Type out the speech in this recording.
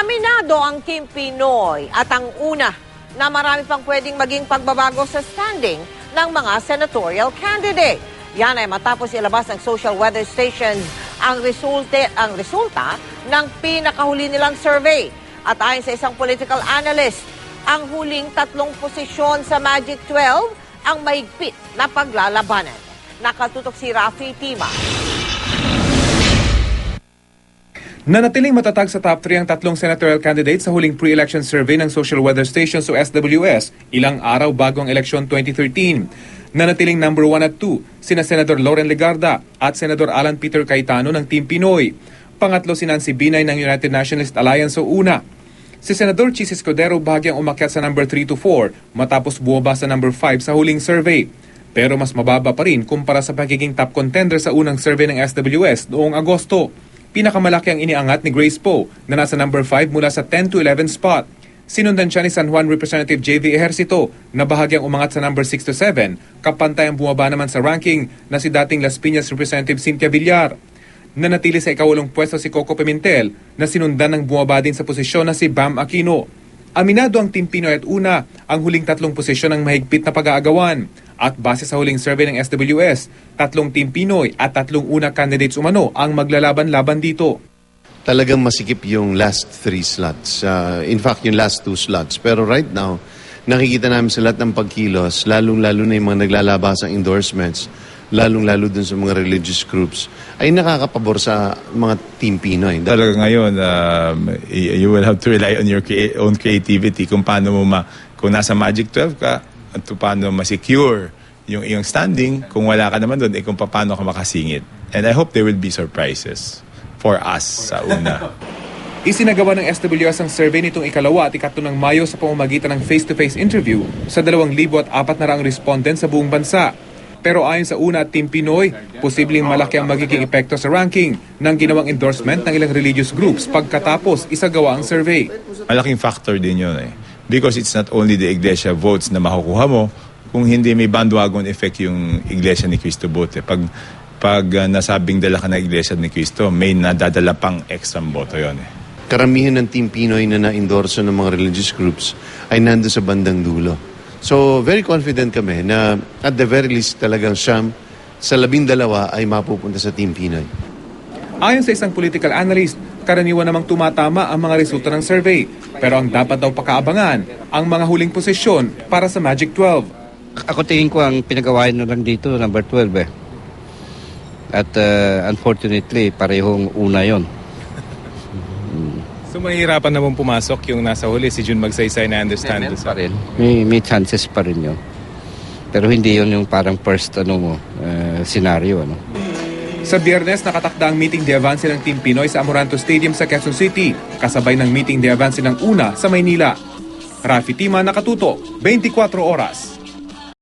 Aminado ang Team Pinoy at ang una na marami pang pwedeng maging pagbabago sa standing ng mga senatorial candidate. Yan ay matapos ilabas ng social weather stations ang resulta ng pinakahuli nilang survey. At ayon sa isang political analyst, ang huling 3 posisyon sa Magic 12 ang mahigpit na paglalabanan. Nakatutok si Rafi Tima. Nanatiling matatag sa top 3 ang 3 senatorial candidates sa huling pre-election survey ng Social Weather Station o SWS ilang araw bago ang eleksyon 2013. Nanatiling number 1 at 2 sina Senador Loren Legarda at Senador Alan Peter Cayetano ng Team Pinoy. Pangatlo si Nancy Binay ng United Nationalist Alliance o UNA. Si Senador Chis Escudero bahagyang umakyat sa number 3 to 4 matapos bumaba sa number 5 sa huling survey. Pero mas mababa pa rin kumpara sa pagiging top contender sa unang survey ng SWS noong Agosto. Pinakamalaki ang iniangat ni Grace Poe na nasa number 5 mula sa 10 to 11 spot. Sinundan siya ni San Juan Representative J.V. Ejercito na bahagyang umangat sa number 6 to 7, kapantay ang bumaba naman sa ranking na si dating Las Piñas Representative Cynthia Villar. Nanatili sa ikawalong pwesto si Coco Pimentel na sinundan ng bumaba din sa posisyon na si Bam Aquino. Aminado ang Team Pinoy at una ang huling 3 posisyon ng mahigpit na pag-aagawan. At base sa huling survey ng SWS, 3 Team Pinoy at 3 una candidates umano ang maglalaban-laban dito. Talagang masikip yung last 3 slots. In fact, yung last 2 slots. Pero right now, nakikita namin sa lahat ng pagkilos, lalong-lalo na yung mga naglalabas ng endorsements, lalong-lalo dun sa mga religious groups, ay nakakapabor sa mga Team Pinoy. Talaga ngayon, you will have to rely on your own creativity kung paano mo kung nasa Magic 12 ka, at paano ma-secure yung iyong standing. Kung wala ka naman doon, kung paano ka makasingit. And I hope there will be surprises for us sa una. Isinagawa ng SWS ang survey nitong ikalawa at ikatlo ng Mayo sa pamamagitan ng face-to-face interview sa 2,400 respondents sa buong bansa. Pero ayon sa una at Team Pinoy, posibleng malaki ang magiging epekto sa ranking ng ginawang endorsement ng ilang religious groups pagkatapos isagawa ang survey. Malaking factor din yun Because it's not only the Iglesia votes na makukuha mo, kung hindi may bandwagon effect yung Iglesia ni Cristo vote. Pag nasabing dala ka ng Iglesia ni Cristo, may nadadala pang extra boto yun Karamihan ng Team Pinoy na na-endorso ng mga religious groups ay nando sa bandang dulo. So very confident kami na at the very least talagang siyam sa 12 ay mapupunta sa Team Pinoy. Ayon sa isang political analyst, karaniwan namang tumatama ang mga resulta ng survey. Pero ang dapat daw pakaabangan ang mga huling posisyon para sa Magic 12. Ako tingin ko ang pinagawain na lang dito, number 12 At unfortunately, parehong una yon. So mahirapan naman pumasok yung nasa huli, si June Magsaysay na understand. Pa rin. May chances pa rin yun. Pero hindi yun yung parang first scenario. Sa Biyernes, nakatakda ang meeting de avance ng Team Pinoy sa Amoranto Stadium sa Quezon City, kasabay ng meeting de avance ng una sa Maynila. Rafi Tima, Nakatutok, 24 Oras.